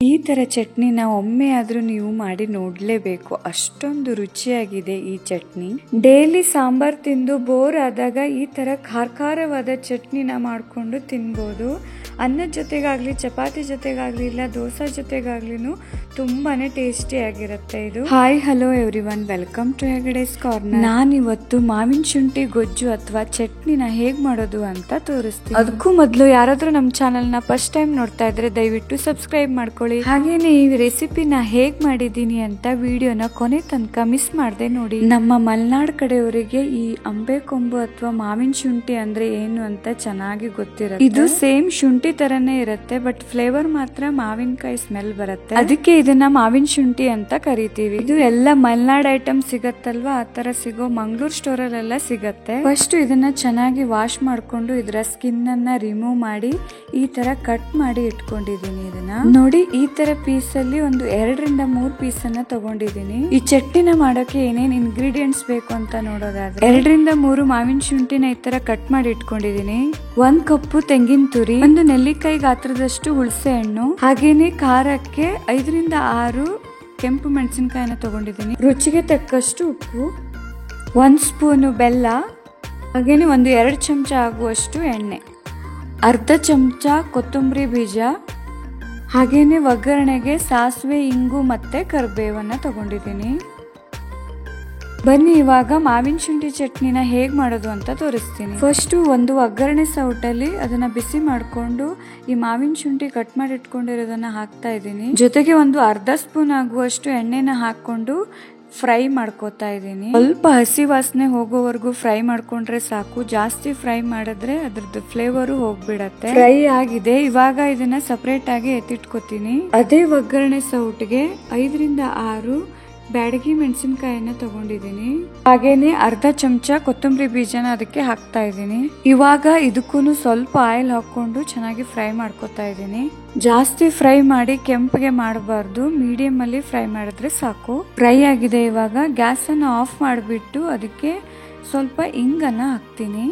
ಈ ತರ ಚಟ್ನಿನ ಒಮ್ಮೆ ಆದ್ರೂ ನೀವು ಮಾಡಿ ನೋಡ್ಲೇಬೇಕು, ಅಷ್ಟೊಂದು ರುಚಿಯಾಗಿದೆ ಈ ಚಟ್ನಿ. ಡೈಲಿ ಸಾಂಬಾರ್ ತಿಂದು ಬೋರ್ ಆದಾಗ ಈ ತರ ಖಾರವಾದ ಚಟ್ನಿನ ಮಾಡ್ಕೊಂಡು ತಿನ್ಬೋದು. ಅನ್ನದ ಜೊತೆಗಾಗ್ಲಿ, ಚಪಾತಿ ಜೊತೆಗಾಗ್ಲಿ, ಇಲ್ಲ ದೋಸೆ ಜೊತೆಗಾಗ್ಲಿನೂ ತುಂಬಾನೇ ಟೇಸ್ಟಿ ಆಗಿರುತ್ತೆ ಇದು. Hi hello everyone, welcome to Hegde's corner. ನಾನಿವತ್ತು ಮಾವಿನ ಶುಂಠಿ ಗೊಜ್ಜು ಅಥವಾ ಚಟ್ನಿನ ಹೇಗ್ ಮಾಡೋದು ಅಂತ ತೋರಿಸ್ತೀನಿ. ಅದಕ್ಕೂ ಮೊದಲು ಯಾರಾದ್ರೂ ನಮ್ಮ ಚಾನೆಲ್ ನ ಫಸ್ಟ್ ಟೈಮ್ ನೋಡ್ತಾ ಇದ್ರೆ ದಯವಿಟ್ಟು ಸಬ್ಸ್ಕ್ರೈಬ್ ಮಾಡ್ಕೊಳ್ಳಿ. ಹಾಗೇನೆ ಈ ರೆಸಿಪಿನ ಹೇಗ್ ಮಾಡಿದೀನಿ ಅಂತ ವಿಡಿಯೋನ ಕೊನೆ ತನಕ ಮಿಸ್ ಮಾಡದೆ ನೋಡಿ. ನಮ್ಮ ಮಲೆನಾಡ್ ಕಡೆಯವರಿಗೆ ಈ ಅಂಬೆ ಕೊಂಬು ಅಥವಾ ಮಾವಿನ ಶುಂಠಿ ಅಂದ್ರೆ ಏನು ಅಂತ ಚೆನ್ನಾಗಿ ಗೊತ್ತಿರುತ್ತೆ. ಇದು ಸೇಮ್ ಶುಂಠಿ ತರನೇ ಇರುತ್ತೆ, ಬಟ್ ಫ್ಲೇವರ್ ಮಾತ್ರ ಮಾವಿನಕಾಯಿ ಸ್ಮೆಲ್ ಬರುತ್ತೆ. ಅದಕ್ಕೆ ಇದನ್ನ ಮಾವಿನ ಶುಂಠಿ ಅಂತ ಕರಿತೀವಿ. ಇದು ಎಲ್ಲ ಮಲೆನಾಡ್ ಐಟಮ್ ಸಿಗತ್ತಲ್ವಾ, ಆ ತರ ಸಿಗೋ ಮಂಗಳೂರು ಸ್ಟೋರ್ ಅಲ್ಲೆಲ್ಲ ಸಿಗತ್ತೆ. ಫಸ್ಟ್ ಇದನ್ನ ಚೆನ್ನಾಗಿ ವಾಶ್ ಮಾಡ್ಕೊಂಡು ಇದರ ಸ್ಕಿನ್ ಅನ್ನ ರಿಮೂವ್ ಮಾಡಿ ಈ ತರ ಕಟ್ ಮಾಡಿ ಇಟ್ಕೊಂಡಿದೀನಿ. ಇದನ್ನ ನೋಡಿ, ಈ ತರ ಪೀಸ್ ಅಲ್ಲಿ ಒಂದು 2 ರಿಂದ 3 ಪೀಸ್ ಅನ್ನ ತಗೊಂಡಿದೀನಿ. ಈ ಚಟ್ನಿನ ಮಾಡೋಕೆ ಏನೇನ್ ಇಂಗ್ರೀಡಿಯೆಂಟ್ಸ್ ಬೇಕು ಅಂತ ನೋಡೋದಾದ್ರೆ 2 ರಿಂದ 3 ಮಾವಿನ ಶುಂಠಿನ ಈ ತರ ಕಟ್ ಮಾಡಿ ಇಟ್ಕೊಂಡಿದೀನಿ. 1 ಕಪ್ಪು ತೆಂಗಿನ ತುರಿ, 1 ನೆಲ್ಲಿಕಾಯಿ ಗಾತ್ರದಷ್ಟು ಹುಣಸೆ ಹಣ್ಣು, ಹಾಗೇನೆ ಖಾರಕ್ಕೆ 5 ರಿಂದ 6 ಕೆಂಪು ಮೆಣಸಿನಕಾಯಿನ ತಗೊಂಡಿದ್ದೀನಿ. ರುಚಿಗೆ ತಕ್ಕಷ್ಟು ಉಪ್ಪು, 1 ಸ್ಪೂನು ಬೆಲ್ಲ, ಹಾಗೇನೆ 1-2 ಚಮಚ ಆಗುವಷ್ಟು ಎಣ್ಣೆ, ಅರ್ಧ ಚಮಚ ಕೊತ್ತಂಬರಿ ಬೀಜ, ಹಾಗೇನೆ ಒಗ್ಗರಣೆಗೆ ಸಾಸಿವೆ, ಇಂಗು ಮತ್ತೆ ಕರಿಬೇವನ್ನ ತಗೊಂಡಿದ್ದೀನಿ. ಬನ್ನಿ ಇವಾಗ ಮಾವಿನ ಶುಂಠಿ ಚಟ್ನಿನ ಹೇಗ್ ಮಾಡೋದು ಅಂತ ತೋರಿಸ್ತೀನಿ. ಫಸ್ಟ್ ಒಂದು ಒಗ್ಗರಣೆ ಸೌಟಲ್ಲಿ ಅದನ್ನ ಬಿಸಿ ಮಾಡ್ಕೊಂಡು ಈ ಮಾವಿನ ಶುಂಠಿ ಕಟ್ ಮಾಡಿ ಇಟ್ಕೊಂಡಿರೋದನ್ನ ಹಾಕ್ತಾ ಇದ್ದೀನಿ. ಜೊತೆಗೆ ಒಂದು ಅರ್ಧ ಸ್ಪೂನ್ ಆಗುವಷ್ಟು ಎಣ್ಣೆನ ಹಾಕೊಂಡು ಫ್ರೈ ಮಾಡ್ಕೋತಾ ಇದ್ದೀನಿ. ಸ್ವಲ್ಪ ಹಸಿ ವಾಸನೆ ಹೋಗೋವರೆಗೂ ಫ್ರೈ ಮಾಡ್ಕೊಂಡ್ರೆ ಸಾಕು. ಜಾಸ್ತಿ ಫ್ರೈ ಮಾಡಿದ್ರೆ ಅದ್ರದ್ದು ಫ್ಲೇವರು ಹೋಗ್ಬಿಡತ್ತೆ. ಫ್ರೈ ಆಗಿದೆ, ಇವಾಗ ಇದನ್ನ ಸಪರೇಟ್ ಆಗಿ ಎತ್ತಿಟ್ಕೋತೀನಿ. ಅದೇ ಒಗ್ಗರಣೆ ಸೌಟ್ಗೆ 5 ರಿಂದ 6 ಬ್ಯಾಡಗಿ ಮೆಣಸಿನಕಾಯಿನ ತಗೊಂಡಿದ್ದೀನಿ. ಹಾಗೇನೆ ಅರ್ಧ ಚಮಚ ಕೊತ್ತಂಬರಿ ಬೀಜನ ಅದಕ್ಕೆ ಹಾಕ್ತಾ ಇದ್ದೀನಿ. ಇವಾಗ ಇದಕ್ಕೂ ಸ್ವಲ್ಪ ಆಯಿಲ್ ಹಾಕೊಂಡು ಚೆನ್ನಾಗಿ ಫ್ರೈ ಮಾಡ್ಕೊತಾ ಇದ್ದೀನಿ. ಜಾಸ್ತಿ ಫ್ರೈ ಮಾಡಿ ಕೆಂಪಗೆ ಮಾಡಬಾರ್ದು, ಮೀಡಿಯಂ ಅಲ್ಲಿ ಫ್ರೈ ಮಾಡಿದ್ರೆ ಸಾಕು. ಫ್ರೈ ಆಗಿದೆ. ಇವಾಗ ಗ್ಯಾಸ್ ಅನ್ನ ಆಫ್ ಮಾಡಿಬಿಟ್ಟು ಅದಕ್ಕೆ ಸ್ವಲ್ಪ ಇಂಗನ್ನ ಹಾಕ್ತೀನಿ.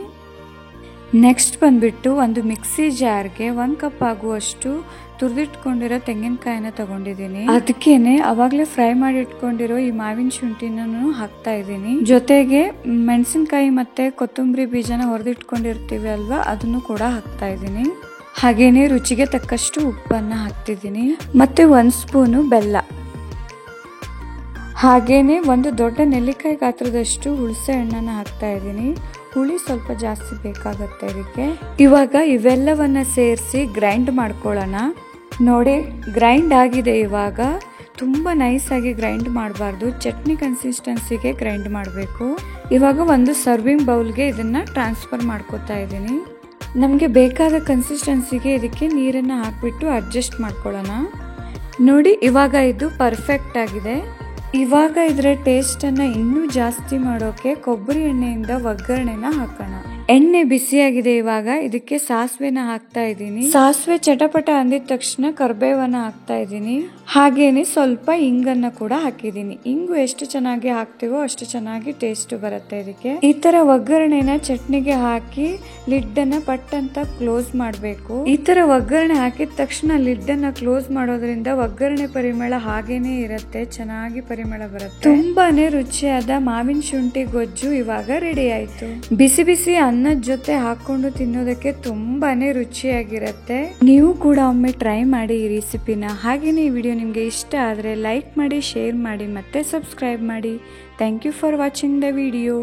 ನೆಕ್ಸ್ಟ್ ಬಂದ್ಬಿಟ್ಟು ಒಂದು ಮಿಕ್ಸಿ ಜಾರ್ಗೆ 1 ಕಪ್ ಆಗುವಷ್ಟು ತುರಿದಿಟ್ಕೊಂಡಿರೋ ತೆಂಗಿನಕಾಯಿನ ತಗೊಂಡಿದ್ದೀನಿ. ಅದಕ್ಕೇನೆ ಅವಾಗ್ಲೇ ಫ್ರೈ ಮಾಡಿ ಇಟ್ಕೊಂಡಿರೋ ಈ ಮಾವಿನ ಶುಂಠಿನ ಹಾಕ್ತಾ ಇದ್ದೀನಿ. ಜೊತೆಗೆ ಮೆಣಸಿನಕಾಯಿ ಮತ್ತೆ ಕೊತ್ತಂಬರಿ ಬೀಜನ ಹೊರದಿಟ್ಕೊಂಡಿರ್ತೀವಿ ಅಲ್ವಾ, ಅದನ್ನು ಕೂಡ ಹಾಕ್ತಾ ಇದ್ದೀನಿ. ಹಾಗೇನೆ ರುಚಿಗೆ ತಕ್ಕಷ್ಟು ಉಪ್ಪನ್ನ ಹಾಕ್ತಿದ್ದೀನಿ. ಮತ್ತೆ 1 ಸ್ಪೂನು ಬೆಲ್ಲ, ಹಾಗೇನೆ 1 ದೊಡ್ಡ ನೆಲ್ಲಿಕಾಯಿ ಗಾತ್ರದಷ್ಟು ಹುಣಸೆ ಹಣ್ಣನ್ನ ಹಾಕ್ತಾ ಇದ್ದೀನಿ. ಹುಳಿ ಸ್ವಲ್ಪ ಜಾಸ್ತಿ ಬೇಕಾಗತ್ತೆ ಇದಕ್ಕೆ. ಇವಾಗ ಇವೆಲ್ಲವನ್ನ ಸೇರಿಸಿ ಗ್ರೈಂಡ್ ಮಾಡ್ಕೊಳ್ಳೋಣ. ನೋಡಿ, ಗ್ರೈಂಡ್ ಆಗಿದೆ. ಇವಾಗ ತುಂಬಾ ನೈಸ್ ಆಗಿ ಗ್ರೈಂಡ್ ಮಾಡಬಾರ್ದು, ಚಟ್ನಿ ಕನ್ಸಿಸ್ಟೆನ್ಸಿಗೆ ಗ್ರೈಂಡ್ ಮಾಡಬೇಕು. ಇವಾಗ ಒಂದು ಸರ್ವಿಂಗ್ ಬೌಲ್ಗೆ ಇದನ್ನ ಟ್ರಾನ್ಸ್ಫರ್ ಮಾಡ್ಕೋತಾ ಇದ್ದೀನಿ. ನಮಗೆ ಬೇಕಾದ ಕನ್ಸಿಸ್ಟೆನ್ಸಿಗೆ ಇದಕ್ಕೆ ನೀರನ್ನ ಹಾಕ್ಬಿಟ್ಟು ಅಡ್ಜಸ್ಟ್ ಮಾಡ್ಕೊಳ್ಳೋಣ. ನೋಡಿ, ಇವಾಗ ಇದು ಪರ್ಫೆಕ್ಟ್ ಆಗಿದೆ. ಇವಾಗ ಇದರ ಟೇಸ್ಟ್ ಅನ್ನ ಇನ್ನೂ ಜಾಸ್ತಿ ಮಾಡೋಕೆ ಕೊಬ್ಬರಿ ಎಣ್ಣೆಯಿಂದ ಒಗ್ಗರಣೆನ ಹಾಕೋಣ. ಎಣ್ಣೆ ಬಿಸಿಯಾಗಿದೆ. ಇವಾಗ ಇದಕ್ಕೆ ಸಾಸಿವೆನ ಹಾಕ್ತಾ ಇದ್ದೀನಿ. ಸಾಸಿವೆ ಚಟಪಟ ಅಂದಿದ ತಕ್ಷಣ ಕರಿಬೇವನ್ನ ಹಾಕ್ತಾ ಇದ್ದೀನಿ. ಹಾಗೇನೆ ಸ್ವಲ್ಪ ಇಂಗನ್ನ ಕೂಡ ಹಾಕಿದ್ದೀನಿ. ಇಂಗು ಎಷ್ಟು ಚೆನ್ನಾಗಿ ಹಾಕ್ತಿವೋ ಅಷ್ಟು ಚೆನ್ನಾಗಿ ಟೇಸ್ಟ್ ಬರುತ್ತೆ ಇದಕ್ಕೆ. ಈ ತರ ಒಗ್ಗರಣೆನ ಚಟ್ನಿಗೆ ಹಾಕಿ ಲಿಡ್ ಅನ್ನ ಪಟ್ ಅಂತ ಕ್ಲೋಸ್ ಮಾಡಬೇಕು. ಈ ತರ ಒಗ್ಗರಣೆ ಹಾಕಿದ ತಕ್ಷಣ ಲಿಡ್ ಅನ್ನ ಕ್ಲೋಸ್ ಮಾಡೋದ್ರಿಂದ ಒಗ್ಗರಣೆ ಪರಿಮಳ ಹಾಗೇನೆ ಇರುತ್ತೆ, ಚೆನ್ನಾಗಿ ಪರಿಮಳ ಬರುತ್ತೆ. ತುಂಬಾನೇ ರುಚಿಯಾದ ಮಾವಿನ ಶುಂಠಿ ಗೊಜ್ಜು ಇವಾಗ ರೆಡಿ ಆಯ್ತು. ಬಿಸಿ ಬಿಸಿ ಅನ್ನದ ಜೊತೆ ಹಾಕೊಂಡು ತಿನ್ನೋದಕ್ಕೆ ತುಂಬಾನೇ ರುಚಿಯಾಗಿರುತ್ತೆ. ನೀವು ಕೂಡ ಒಮ್ಮೆ ಟ್ರೈ ಮಾಡಿ ಈ ರೆಸಿಪಿನ. ಹಾಗೇನೆ ಈ ವಿಡಿಯೋ ನಿಮ್ಗೆ ಇಷ್ಟ ಆದ್ರೆ ಲೈಕ್ ಮಾಡಿ, ಶೇರ್ ಮಾಡಿ ಮತ್ತೆ ಸಬ್ಸ್ಕ್ರೈಬ್ ಮಾಡಿ. Thank you for watching the video.